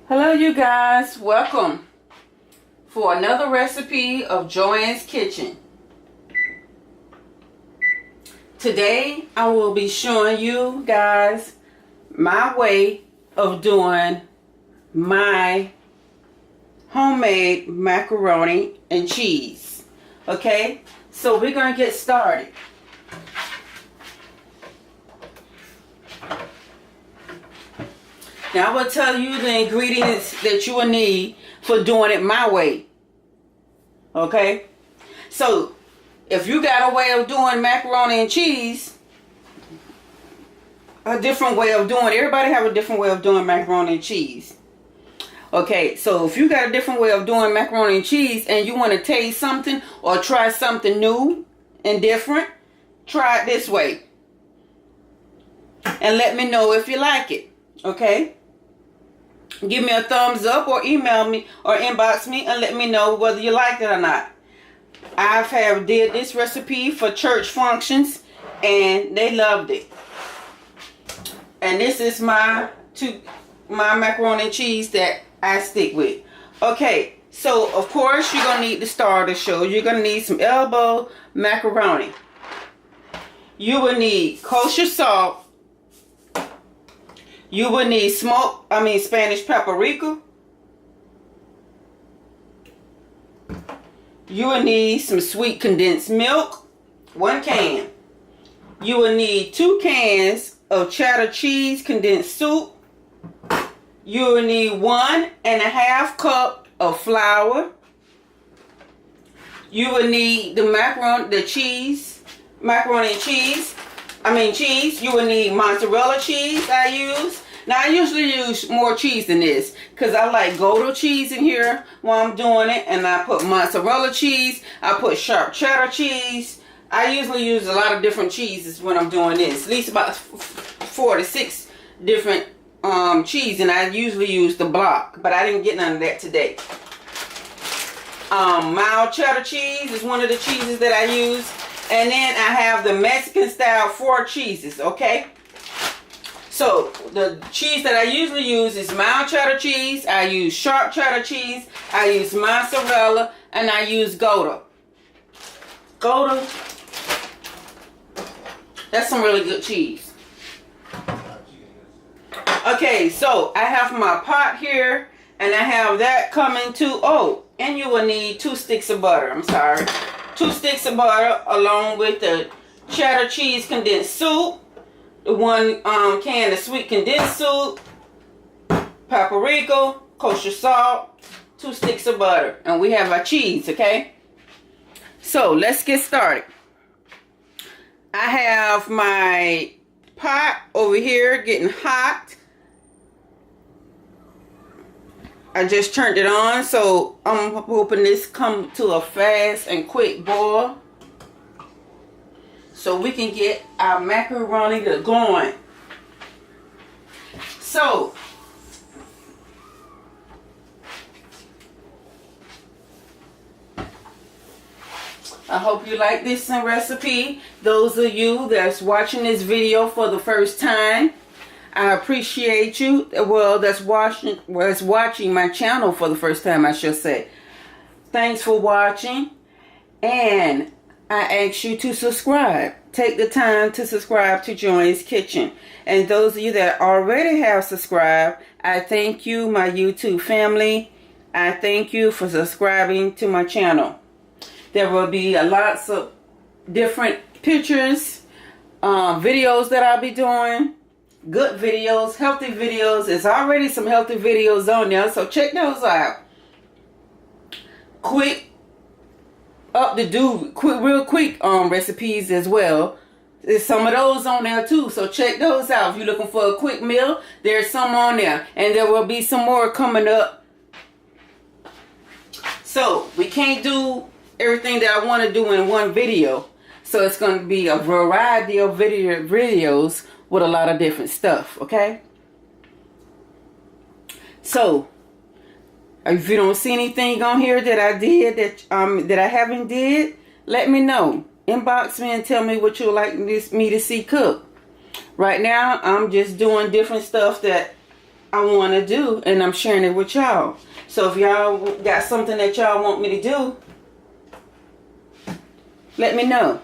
Hello you guys, welcome for another recipe of Joanne's Kitchen. Today I will be showing you guys my way of doing my homemade macaroni and cheese. Okay, so we're going to get started. Now I will tell you the ingredients that you will need for doing it my way. Okay? So, if you got a way of doing macaroni and cheese, a different way of doing it. Everybody have a different way of doing macaroni and cheese. Okay, so if you got a different way of doing macaroni and cheese and you want to taste something or try something new and different, try it this way. And let me know if you like it. Okay? Give me a thumbs up or email me or inbox me and let me know whether you like it or not. I have did this recipe for church functions and they loved it. And this is my macaroni and cheese that I stick with. Okay, so of course you're going to need the starter show. You're going to need some elbow macaroni. You will need kosher salt. You will need Spanish paprika. You will need some sweet condensed milk, 1 can. You will need 2 cans of cheddar cheese condensed soup. You will need 1.5 cup of flour. You will need the macaroni and cheese. You will need mozzarella cheese I use. Now I usually use more cheese than this because I like Gouda cheese in here while I'm doing it, and I put mozzarella cheese, I put sharp cheddar cheese. I usually use a lot of different cheeses when I'm doing this, at least about 4 to 6 different cheese, and I usually use the block, but I didn't get none of that today. Mild cheddar cheese is one of the cheeses that I use. And then I have the Mexican style 4 cheeses, okay? So, the cheese that I usually use is mild cheddar cheese, I use sharp cheddar cheese, I use mozzarella, and I use Gouda. Gouda, that's some really good cheese. Okay, so I have my pot here, and I have that coming to, and you will need 2 sticks of butter, 2 sticks of butter along with the cheddar cheese condensed soup, the 1 can of sweet condensed soup, paprika, kosher salt, 2 sticks of butter, and we have our cheese, okay? So let's get started. I have my pot over here getting hot. I just turned it on, so I'm hoping this come to a fast and quick boil so we can get our macaroni going. So, I hope you like this recipe. Those of you that's watching this video for the first time, I appreciate you. Well, that's watching my channel for the first time, I should say. Thanks for watching. And I ask you to subscribe. Take the time to subscribe to Joanne's Kitchen. And those of you that already have subscribed, I thank you, my YouTube family. I thank you for subscribing to my channel. There will be lots of different pictures, videos that I'll be doing. Good videos, healthy videos. There's already some healthy videos on there, so check those out. Quick, real quick recipes as well. There's some of those on there too, so check those out. If you're looking for a quick meal, there's some on there, and there will be some more coming up. So we can't do everything that I want to do in one video, so it's going to be a variety of videos with a lot of different stuff, okay? So, if you don't see anything on here that I did that I haven't did, let me know. Inbox me and tell me what you would like me to see cook. Right now, I'm just doing different stuff that I want to do, and I'm sharing it with y'all. So if y'all got something that y'all want me to do, let me know.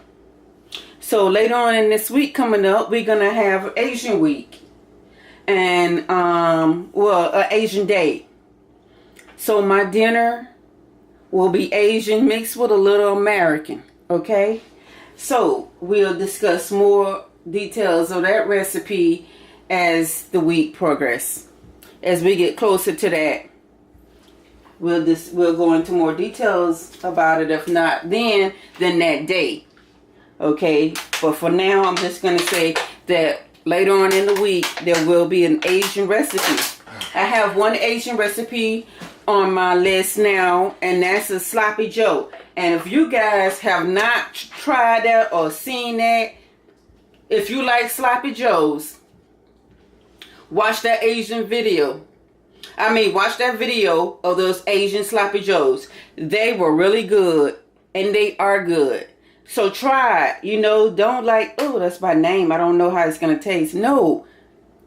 So later on in this week coming up, we're gonna have Asian week, and well, an Asian day. So my dinner will be Asian mixed with a little American. Okay, so we'll discuss more details of that recipe as the week progresses. As we get closer to that, we'll go into more details about it. If not then that day. Okay, but for now, I'm just going to say that later on in the week, there will be an Asian recipe. I have one Asian recipe on my list now, and that's a sloppy joe. And if you guys have not tried that or seen that, if you like sloppy joes, watch that Asian video. Watch that video of those Asian sloppy joes. They were really good, and they are good. So try it. You know, don't like, oh, that's my name, I don't know how it's going to taste. No,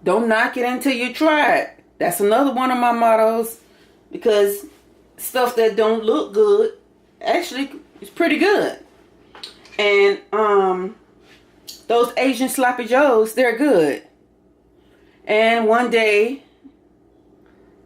don't knock it until you try it. That's another one of my mottos, because stuff that don't look good actually is pretty good. And those Asian sloppy joes, they're good. And one day,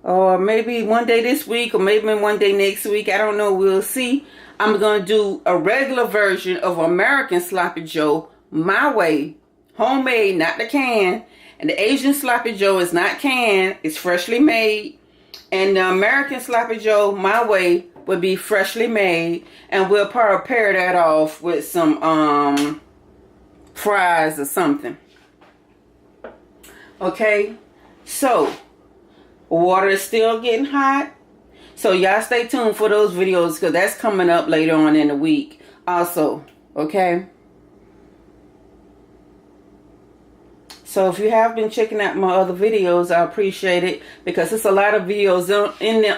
or maybe one day this week, or maybe one day next week, I don't know, we'll see. I'm going to do a regular version of American sloppy joe my way, homemade, not the can. And the Asian sloppy joe is not canned, it's freshly made. And the American sloppy joe my way would be freshly made, and we'll probably pair that off with some fries or something. Okay, so water is still getting hot, so y'all stay tuned for those videos, because that's coming up later on in the week also. Okay, so if you have been checking out my other videos, I appreciate it, because it's a lot of videos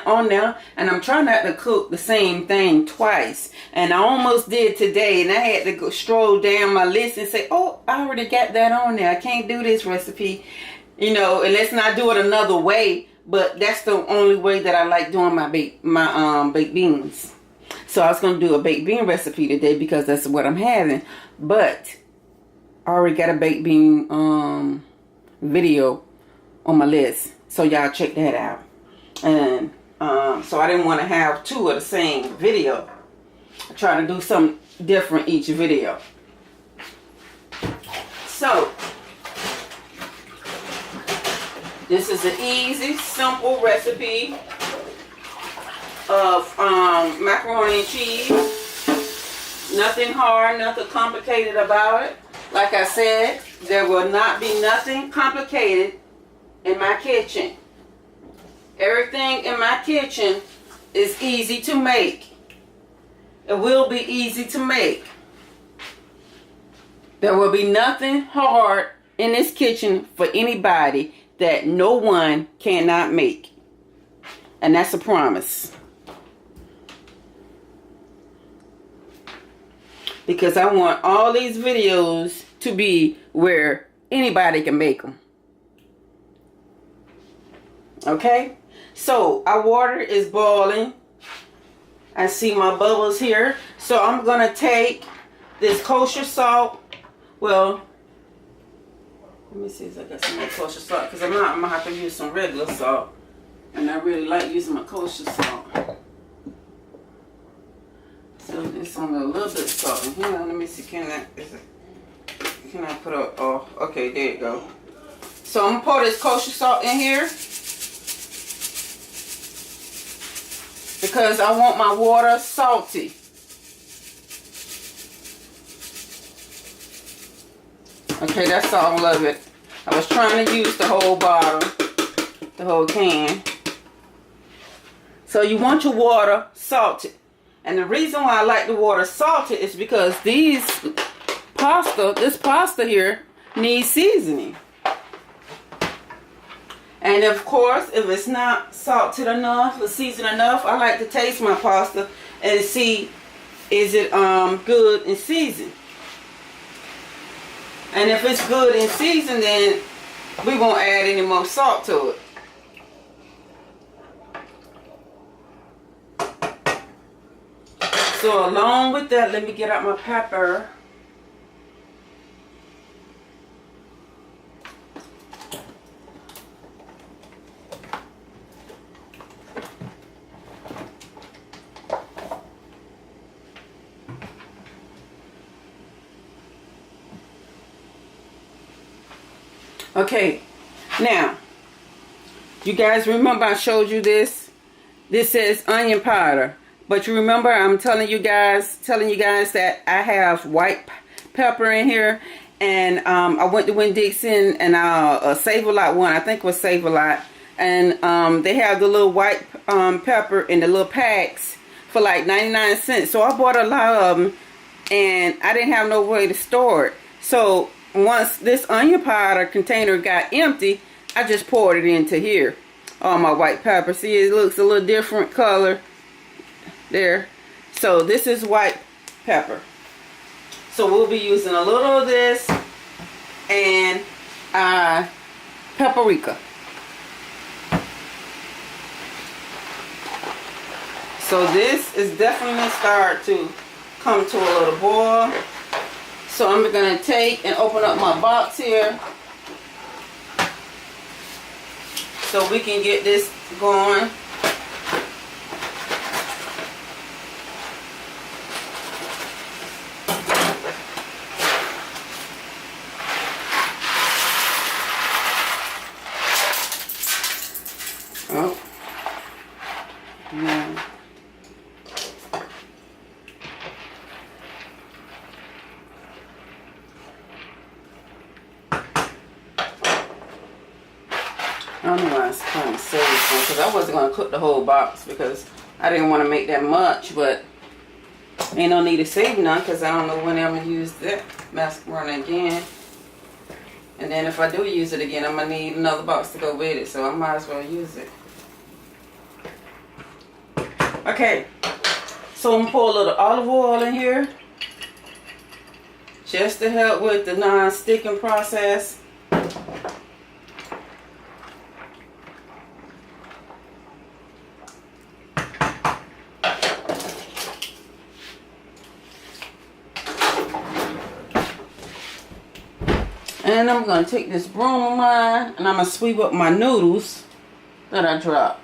on there, and I'm trying not to cook the same thing twice. And I almost did today, and I had to go stroll down my list and say, oh, I already got that on there, I can't do this recipe, you know, and let's not do it another way. But that's the only way that I like doing my baked beans. So I was going to do a baked bean recipe today, because that's what I'm having. But I already got a baked bean video on my list, so y'all check that out. And so I didn't want to have two of the same video. I try to do something different each video. So this is an easy, simple recipe of macaroni and cheese. Nothing hard, nothing complicated about it. Like I said, there will not be nothing complicated in my kitchen. Everything in my kitchen is easy to make. It will be easy to make. There will be nothing hard in this kitchen for anybody that no one cannot make. And that's a promise. Because I want all these videos to be where anybody can make them. Okay? So our water is boiling. I see my bubbles here. So I'm going to take this kosher salt. Well, let me see if I got some more kosher salt, because I'm going to have to use some regular salt. And I really like using my kosher salt. So it's on a little bit of salt in here. Let me see, can I put a, oh, okay, there you go. So I'm going to pour this kosher salt in here, because I want my water salty. Okay, that's all of it. I was trying to use the whole bottle, the whole can. So you want your water salted. And the reason why I like the water salted is because this pasta here needs seasoning. And of course, if it's not salted enough or seasoned enough, I like to taste my pasta and see, is it good and seasoned. And if it's good and seasoned, then we won't add any more salt to it. So along with that, let me get out my pepper. Okay, now, you guys remember I showed you this? This says onion powder. But you remember I'm telling you guys that I have white pepper in here. And I went to Winn-Dixie and Save-A-Lot one, I think it was Save-A-Lot. And they have the little white pepper in the little packs for like 99 cents. So I bought a lot of them and I didn't have no way to store it. So once this onion powder container got empty, I just poured it into here. All my white pepper. See, it looks a little different color there. So this is white pepper. So we'll be using a little of this and paprika. So this is definitely start to come to a little boil. So I'm going to take and open up my box here so we can get this going. Oh, no. I don't know why it's kind of saved because I wasn't going to cook the whole box because I didn't want to make that much, but ain't no need to save none because I don't know when I'm going to use that macaroni again. And then if I do use it again, I'm going to need another box to go with it, so I might as well use it. Okay, so I'm going to pour a little olive oil in here just to help with the non-sticking process. And I'm going to take this broom of mine and I'm going to sweep up my noodles that I dropped.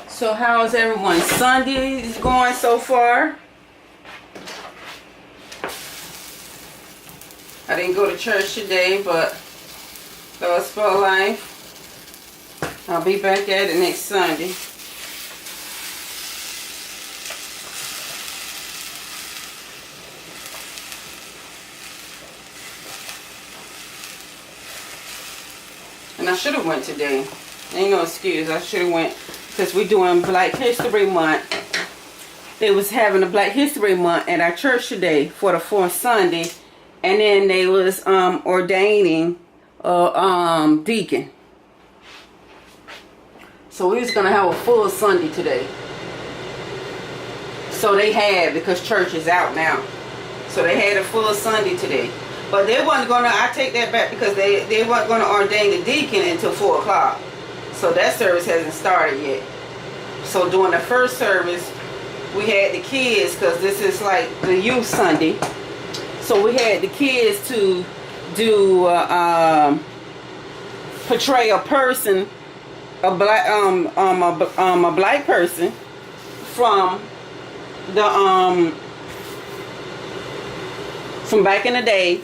So how's everyone's Sunday going so far? I didn't go to church today, but God's for life. I'll be back at it next Sunday. And I should have went today. Ain't no excuse. I should have went. Because we're doing Black History Month. They was having a Black History Month at our church today for the 4th Sunday. And then they was ordaining a deacon. So we was going to have a full Sunday today. So they had, because church is out now. So they had a full Sunday today. But they wasn't going to, I take that back, because they weren't going to ordain the deacon until 4 o'clock. So that service hasn't started yet. So during the first service, we had the kids, because this is like the youth Sunday. So we had the kids to do portray a person, a black person from the from back in the day,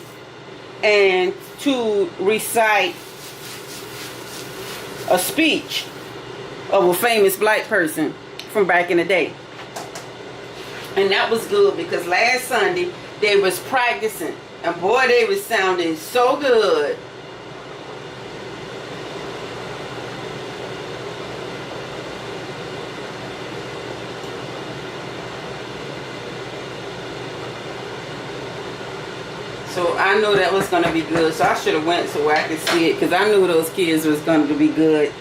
and to recite a speech of a famous black person from back in the day. And that was good because last Sunday they was practicing. And boy, they was sounding so good. So I knew that was going to be good. So I should have went so I could see it. Because I knew those kids was going to be good.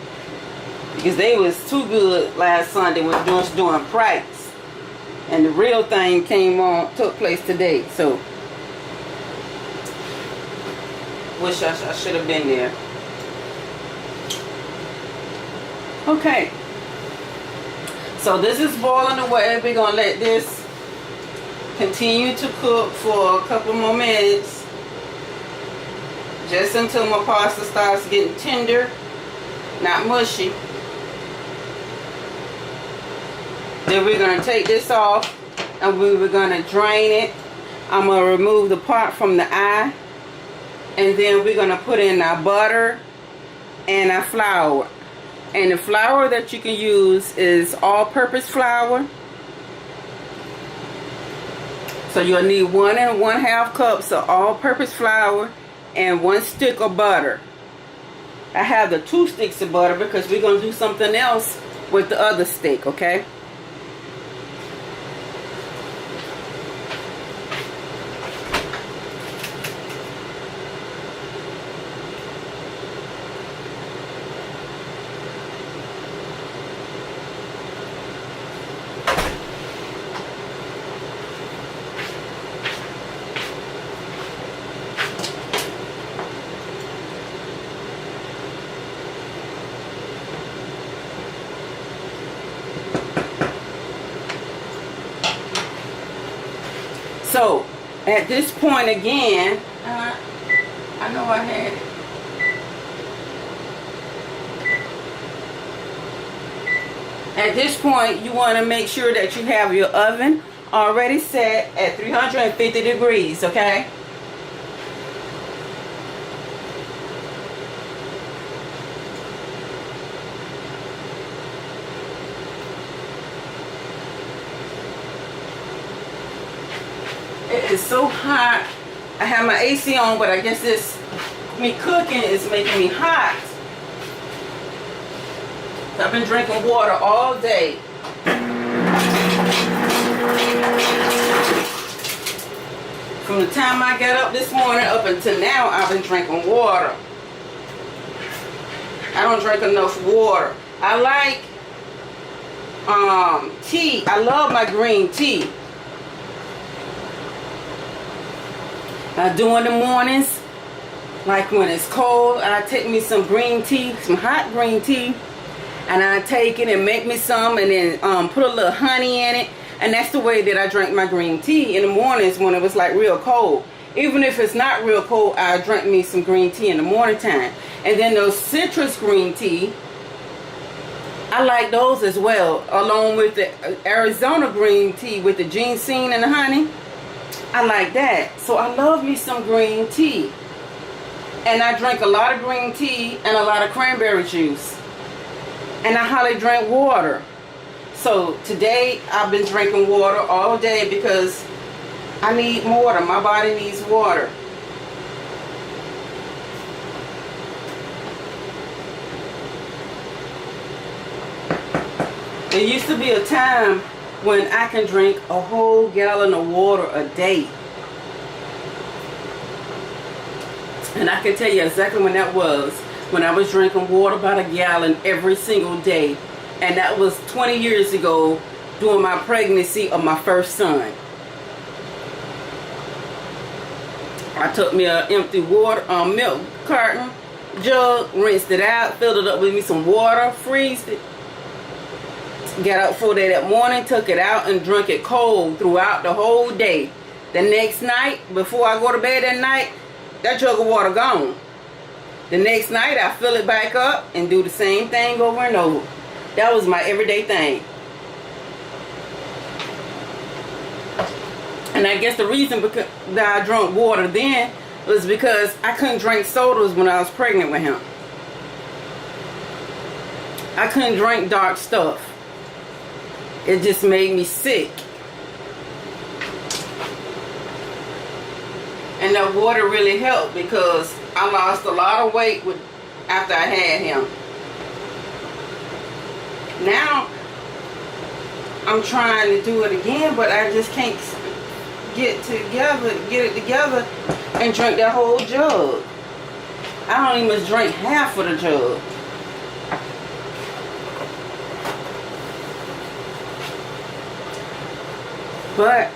Because they was too good last Sunday when just doing practice. And the real thing took place today. So wish I should have been there. Okay. So this is boiling away. We're going to let this continue to cook for a couple more minutes, just until my pasta starts getting tender, not mushy. Then we're going to take this off and we're going to drain it. I'm going to remove the part from the eye, and then we're going to put in our butter and our flour. And the flour that you can use is all-purpose flour. So you'll need 1 1/2 cups of all-purpose flour and 1 stick of butter. I have the 2 sticks of butter because we're going to do something else with the other stick, okay? So, at this point again, I know I had it. At this point, you want to make sure that you have your oven already set at 350 degrees, okay? It is so hot. I have my AC on, but I guess me cooking is making me hot. I've been drinking water all day. From the time I got up this morning up until now, I've been drinking water. I don't drink enough water. I like tea. I love my green tea. I do in the mornings, like when it's cold, I take me some green tea, some hot green tea, and I take it and make me some, and then put a little honey in it, and that's the way that I drink my green tea in the mornings when it was like real cold. Even if it's not real cold, I drink me some green tea in the morning time. And then those citrus green tea, I like those as well, along with the Arizona green tea with the ginseng and the honey. I like that. So I love me some green tea. And I drink a lot of green tea and a lot of cranberry juice. And I hardly drink water. So today I've been drinking water all day because I need water. My body needs water. There used to be a time when I can drink a whole gallon of water a day. And I can tell you exactly when that was. When I was drinking water about a gallon every single day. And that was 20 years ago during my pregnancy of my first son. I took me an empty milk carton jug, rinsed it out, filled it up with me some water, freezed it. Got up for that morning, took it out and drank it cold throughout the whole day. The next night, before I go to bed at night, that jug of water gone. The next night, I fill it back up and do the same thing over and over. That was my everyday thing. And I guess the reason that I drank water then was because I couldn't drink sodas when I was pregnant with him. I couldn't drink dark stuff. It just made me sick. And that water really helped because I lost a lot of weight after I had him. Now I'm trying to do it again, but I just can't get it together and drink that whole jug. I don't even drink half of the jug. But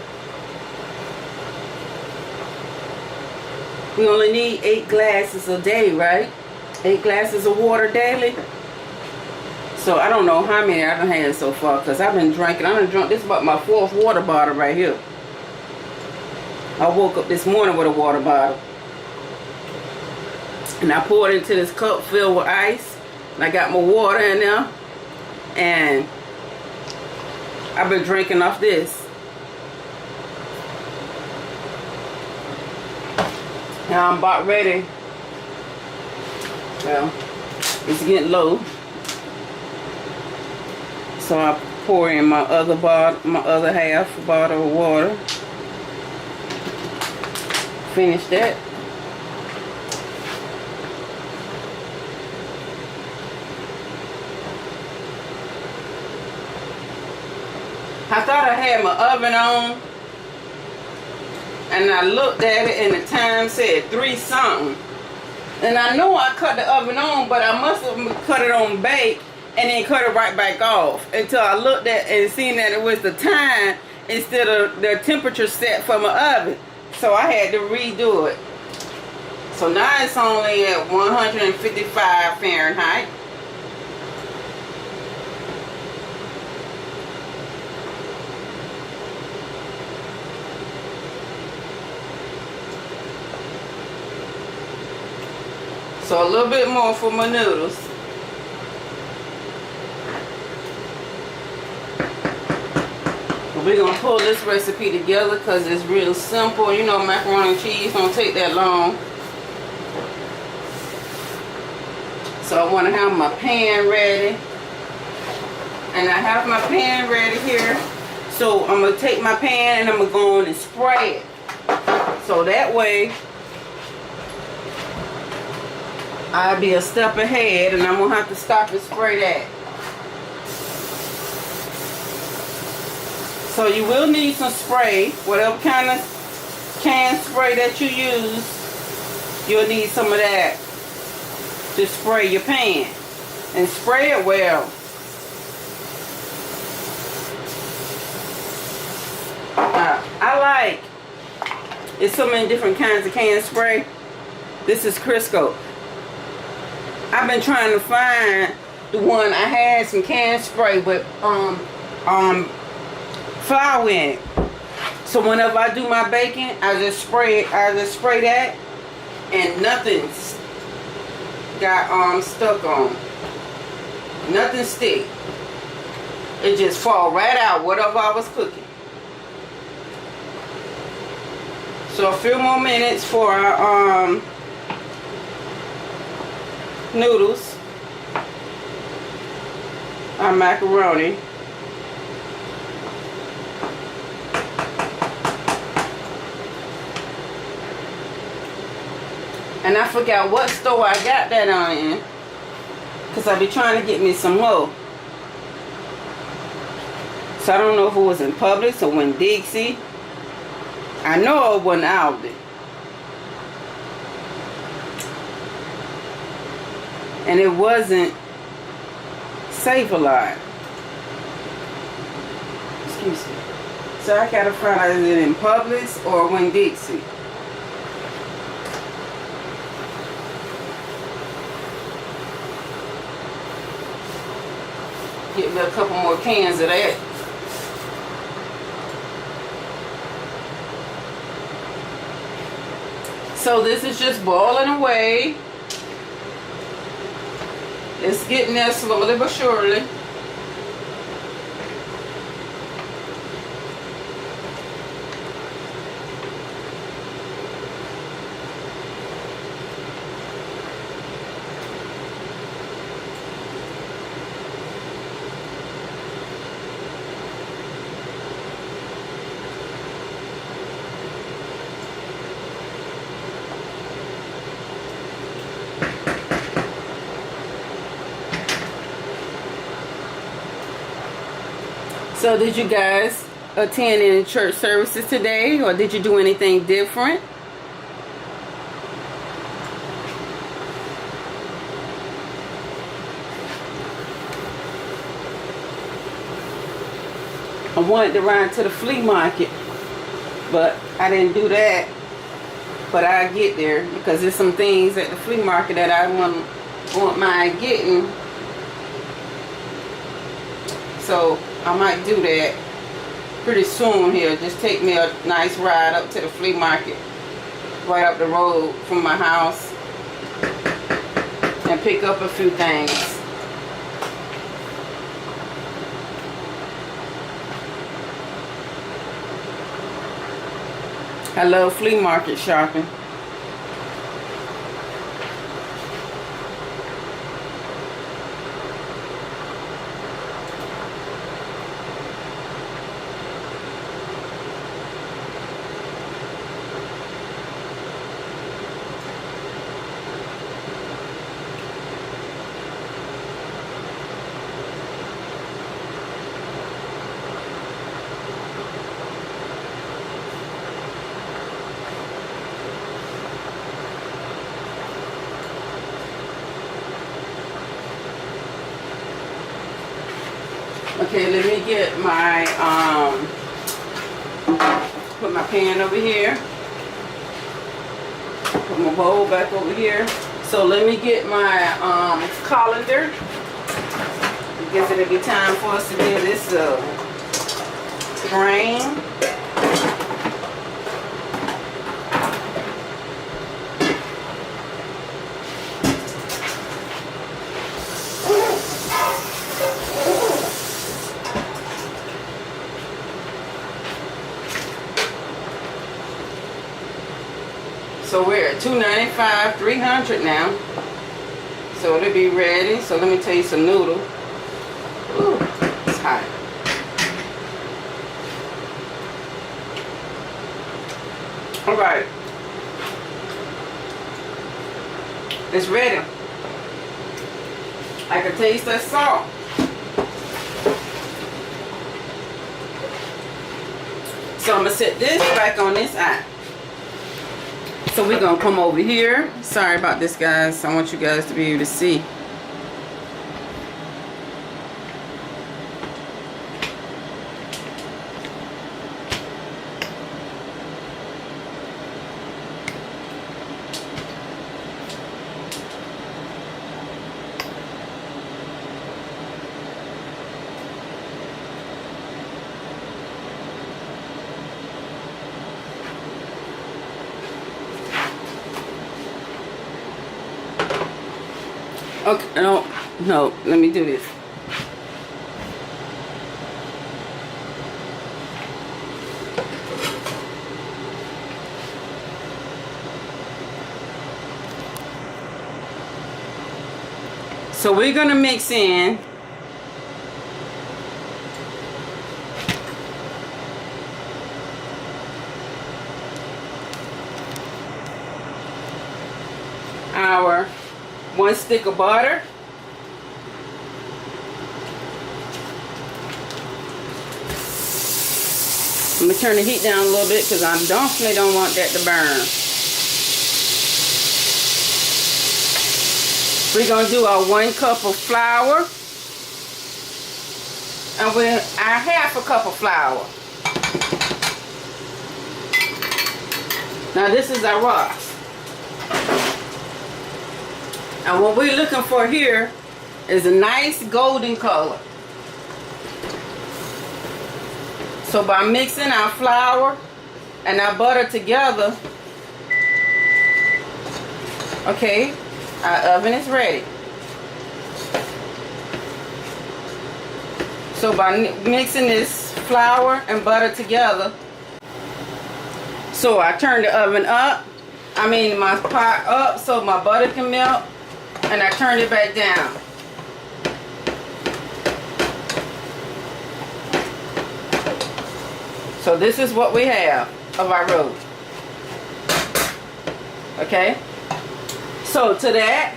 we only need 8 glasses a day, right? 8 glasses of water daily. So I don't know how many I've had so far because I've been drinking. I done drunk, this is about my 4th water bottle right here. I woke up this morning with a water bottle. And I poured into this cup filled with ice. And I got my water in there. And I've been drinking off this. Now I'm about ready. Well, it's getting low. So I pour in my other half bottle of water. Finish that. I thought I had my oven on, and I looked at it and the time said 3 something. And I know I cut the oven on, but I must have cut it on bake and then cut it right back off until I looked at and seen that it was the time instead of the temperature set for my oven. So I had to redo it. So now it's only at 155 Fahrenheit. So a little bit more for my noodles. We're going to pull this recipe together because it's real simple. You know, macaroni and cheese don't take that long. So I want to have my pan ready. And I have my pan ready here. So I'm going to take my pan and I'm going to go on and spray it. So that way I'll be a step ahead and I'm going to have to stop and spray that. So you will need some spray. Whatever kind of can spray that you use, you'll need some of that to spray your pan. And spray it well. I like, it's so many different kinds of can spray. This is Crisco. I've been trying to find the one. I had some can spray with flour in it. So whenever I do my baking, I just spray that, and nothing's got stuck on. Nothing stick. It just fall right out whatever I was cooking. So a few more minutes for our noodles, our macaroni. And I forgot what store I got that on in, because I be trying to get me some more. So I don't know if it was in Publix or in Dixie. I know it wasn't Aldi. And it wasn't Save-A-Lot. Excuse me. So I gotta find out, is it in Publix or Winn Dixie? Get me a couple more cans of that. So this is just boiling away. It's getting there slowly but surely. So did you guys attend any church services today, or did you do anything different? I wanted to run to the flea market, but I didn't do that. But I'll get there because there's some things at the flea market that I want mind getting. So I might do that pretty soon here. Just take me a nice ride up to the flea market right up the road from my house and pick up a few things. I love flea market shopping. Okay, let me get my, put my pan over here. Put my bowl back over here. So let me get my colander. I guess it'll be time for us to do this grain. So we're at $2.95, $300 now. So it'll be ready. So let me taste some noodle. Ooh, it's hot. All right. It's ready. I can taste that salt. So I'm gonna set this back on this eye. So we're gonna come over here. Sorry about this, guys. I want you guys to be able to see. Okay, no, let me do this. So we're gonna mix in our 1 stick of butter, I'm going to turn the heat down a little bit because I definitely don't want that to burn. We're going to do our 1 cup of flour, and our half a cup of flour. Now this is our roux. And what we're looking for here is a nice golden color. So by mixing our flour and our butter together, okay, our oven is ready. So by mixing this flour and butter together, so I turn the oven up, my pot up so my butter can melt, and I turn it back down. So this is what we have of our roux. Okay? So to that,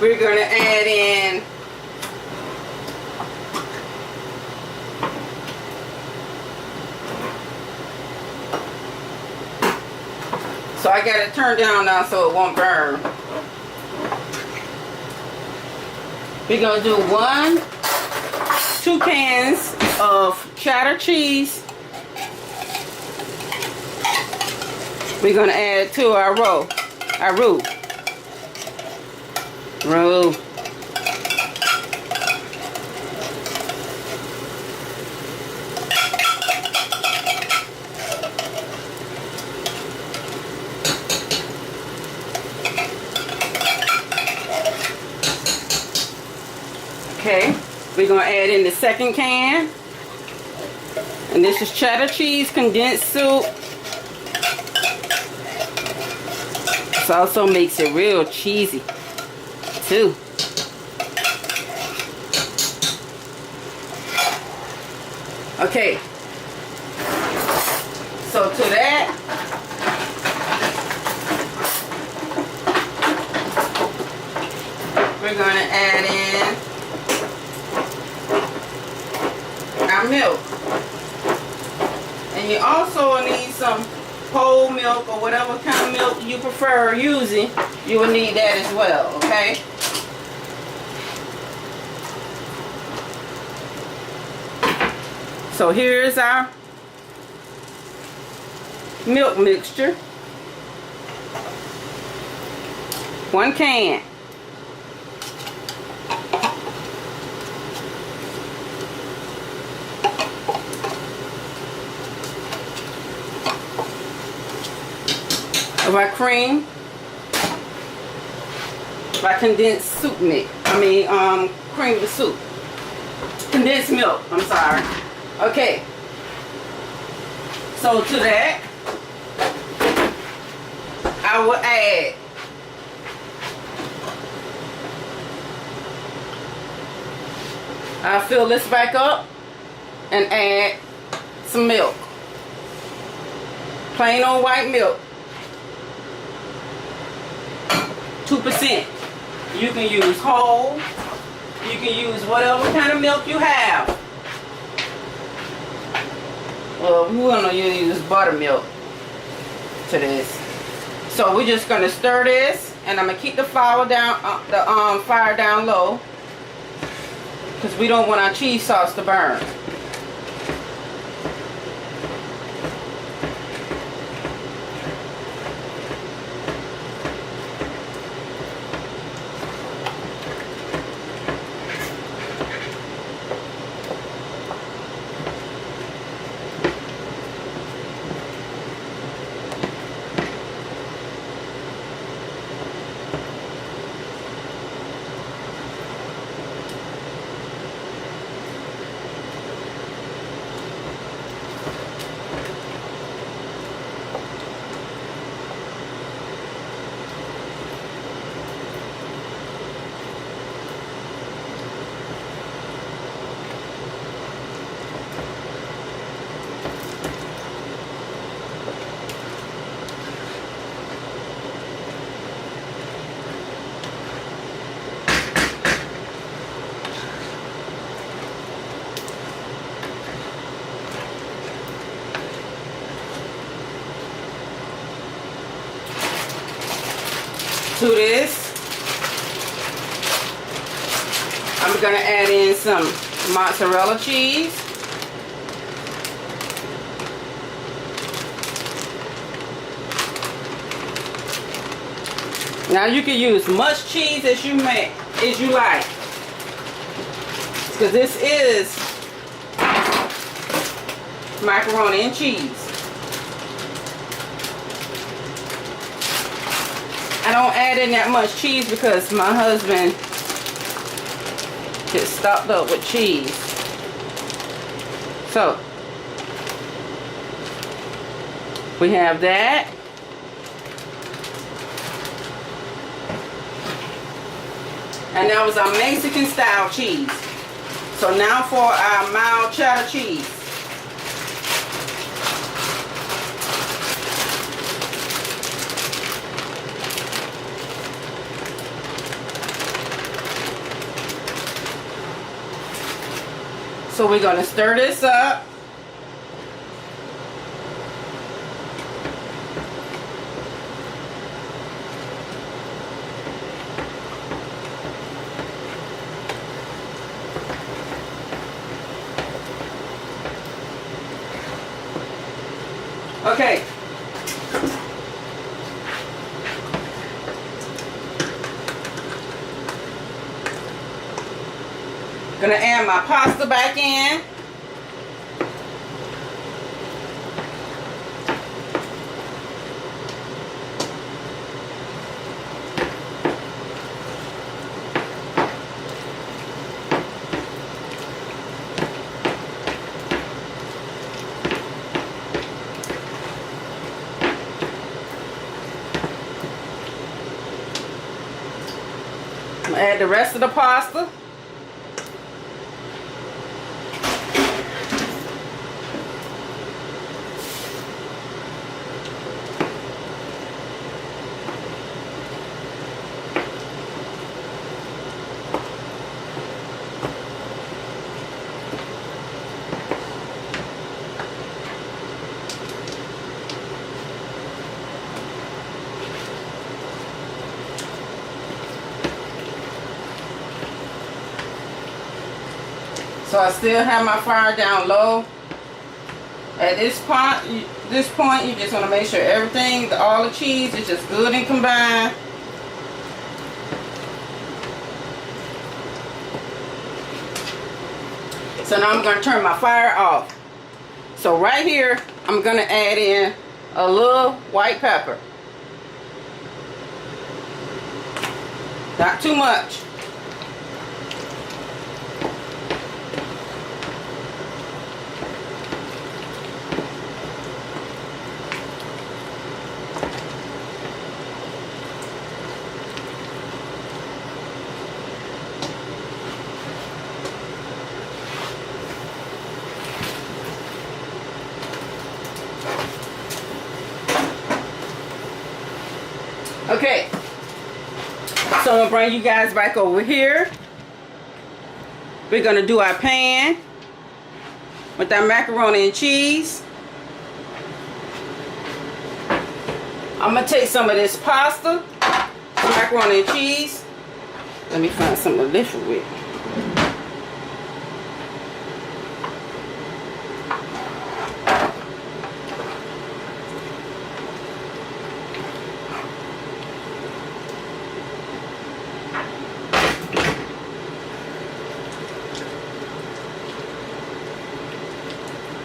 we're going to add in So I got it turned down now so it won't burn. We're going to do 2 cans of cheddar cheese. We're going to add to our roux. Roux. Okay, we're going to add in the second can. And this is cheddar cheese condensed soup. This also makes it real cheesy, too. Okay, so to that, we're going to add in our milk. And you also need some whole milk or whatever kind of milk you prefer using. You will need that as well, okay? So here's our milk mixture. 1 can. Of our cream, our condensed soup mix. Cream of soup. Condensed milk, I'm sorry. Okay. So to that, I will add I'll fill this back up and add some milk. Plain old white milk. 2%. You can use whole. You can use whatever kind of milk you have. Well, we're going to use buttermilk to this. So we're just going to stir this, and I'm going to keep the fire down, fire down low, because we don't want our cheese sauce to burn. To this, I'm going to add in some mozzarella cheese. Now you can use much cheese as you like, because this is macaroni and cheese. I don't add in that much cheese because my husband gets stocked up with cheese. So we have that. And that was our Mexican style cheese. So now for our mild cheddar cheese. So we're going to stir this up. Okay. Gonna add my pasta back in. I'm gonna add the rest of the pasta. So I still have my fire down low. At this point, you just want to make sure everything, all the cheese is just good and combined. So now I'm going to turn my fire off. So right here, I'm going to add in a little white pepper. Not too much. Okay, so I'm going to bring you guys back over here. We're going to do our pan with our macaroni and cheese. I'm going to take some of this pasta, macaroni and cheese. Let me find something to lift it with.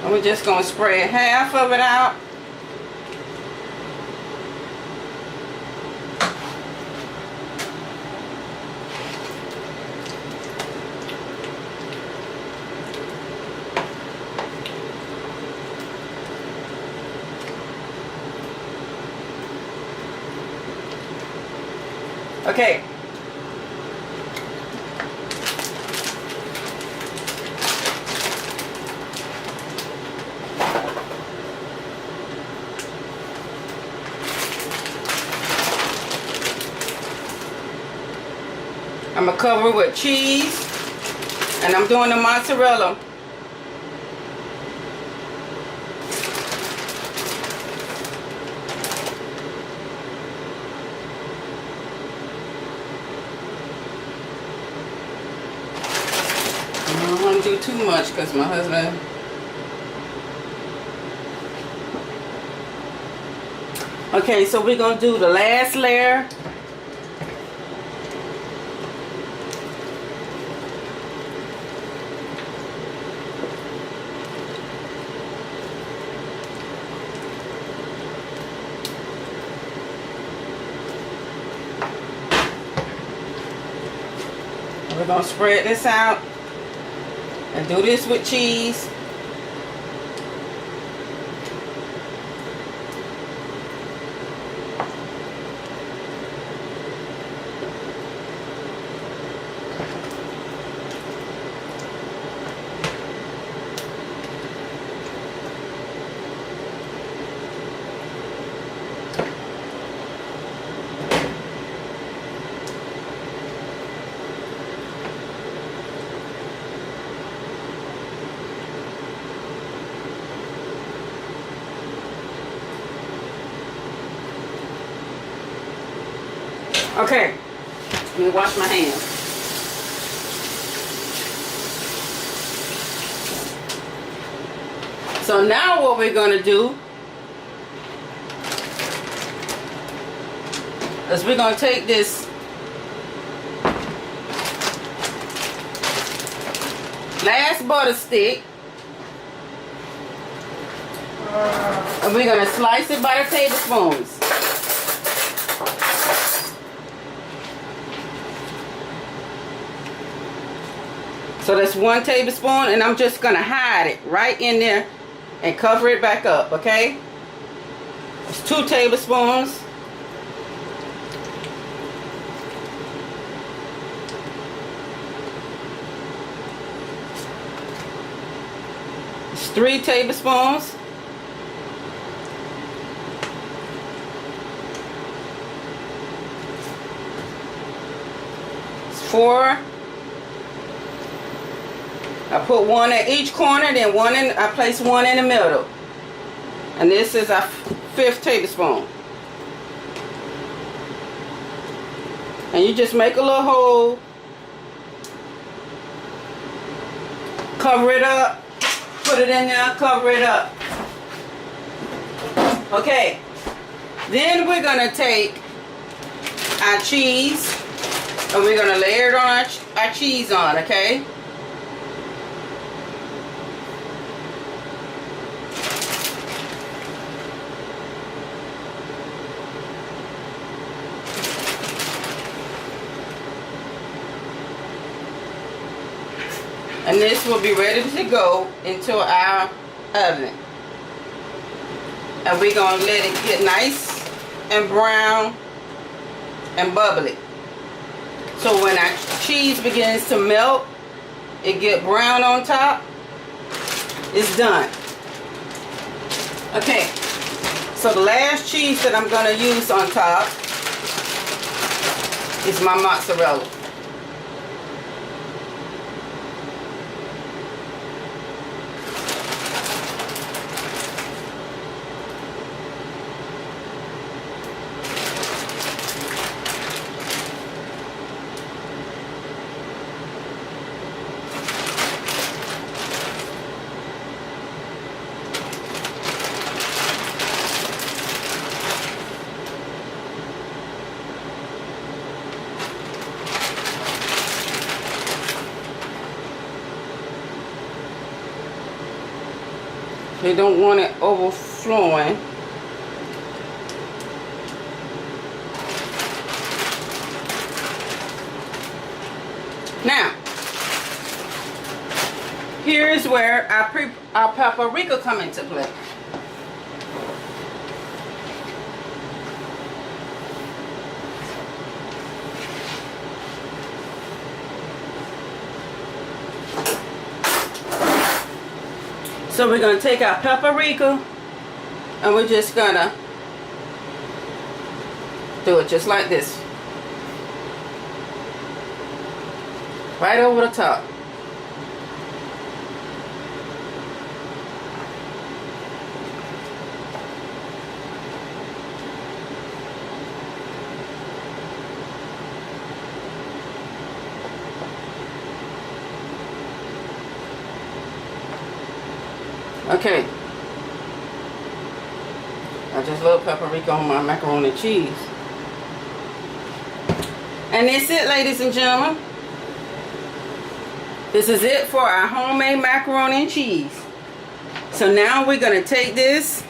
And we're just going to spread half of it out. Okay. I'm going to cover it with cheese, and I'm doing the mozzarella. I don't want to do too much because my husband... Okay, so we're going to do the last layer. We're going to spread this out and do this with cheese. Okay, let me wash my hands. So now what we're going to do is we're going to take this last butter stick and we're going to slice it by the tablespoons. So that's 1 tablespoon, and I'm just going to hide it right in there and cover it back up, okay? It's 2 tablespoons. It's 3 tablespoons. It's 4. I put 1 at each corner, then I place 1 in the middle. And this is our 5th tablespoon. And you just make a little hole. Cover it up. Put it in there, cover it up. Okay. Then we're going to take our cheese and we're going to layer it on our cheese on, okay? And this will be ready to go into our oven. And we're going to let it get nice and brown and bubbly. So when our cheese begins to melt, it get brown on top, it's done. Okay, so the last cheese that I'm going to use on top is my mozzarella. You don't want it overflowing. Now, here is where our paprika come into play. So we're going to take our paprika and we're just going to do it just like this. Right over the top. Okay, I just love paprika on my macaroni and cheese. And that's it, ladies and gentlemen. This is it for our homemade macaroni and cheese. So now we're going to take this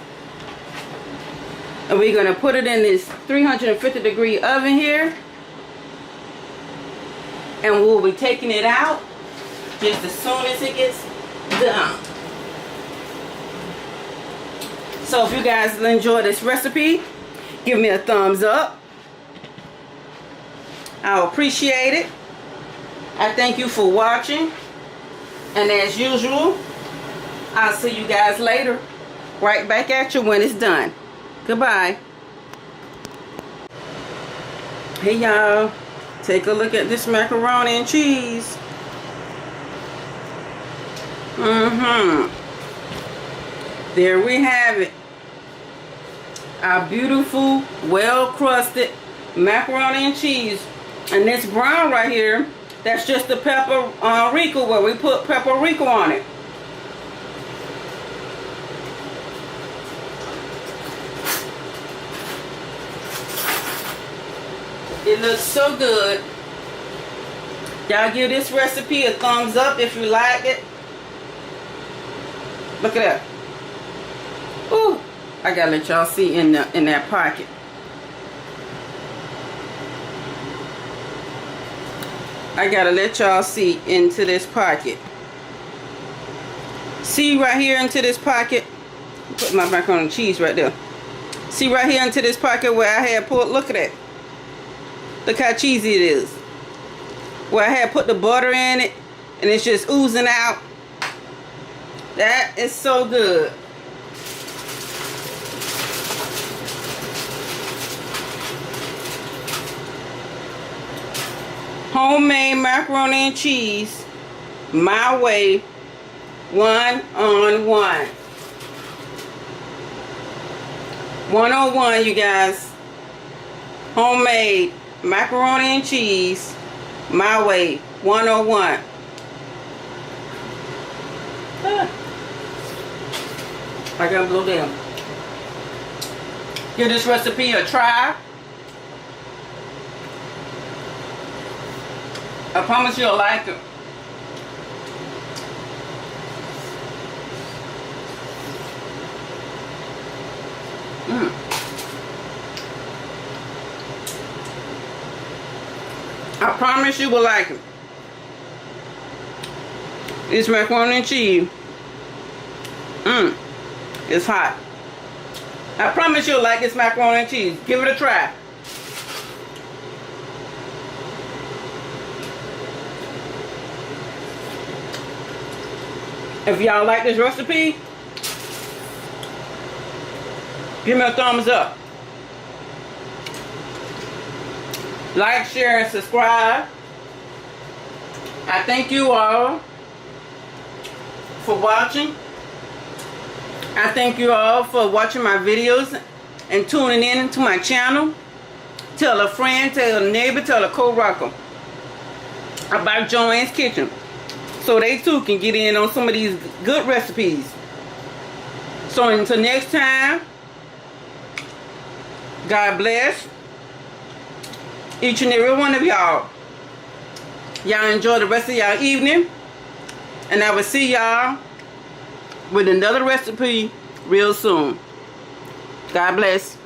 and we're going to put it in this 350-degree oven here. And we'll be taking it out just as soon as it gets done. So if you guys enjoy this recipe, give me a thumbs up. I'll appreciate it. I thank you for watching. And as usual, I'll see you guys later. Right back at you when it's done. Goodbye. Hey y'all. Take a look at this macaroni and cheese. There we have it. Our beautiful, well-crusted macaroni and cheese. And this brown right here, that's just the paprika where we put paprika on it. It looks so good. Y'all give this recipe a thumbs up if you like it. Look at that. Ooh, I gotta let y'all see in that pocket. I gotta let y'all see into this pocket. See right here into this pocket. Put my macaroni and cheese right there. See right here into this pocket where I had put. Look at that. Look how cheesy it is. Where I had put the butter in it, and it's just oozing out. That is so good. Homemade macaroni and cheese, my way, 1-on-1. 101, you guys. Homemade macaroni and cheese, my way, 101. I gotta blow down. Give this recipe a try. I promise you'll like it. I promise you will like it. This macaroni and cheese. It's hot. I promise you'll like this macaroni and cheese. Give it a try. If y'all like this recipe, give me a thumbs up. Like, share, and subscribe. I thank you all for watching. I thank you all for watching my videos and tuning in to my channel. Tell a friend, tell a neighbor, tell a co-worker about Joanne's Kitchen, so they too can get in on some of these good recipes. So until next time, God bless each and every one of y'all. Y'all enjoy the rest of y'all evening, and I will see y'all with another recipe real soon. God bless.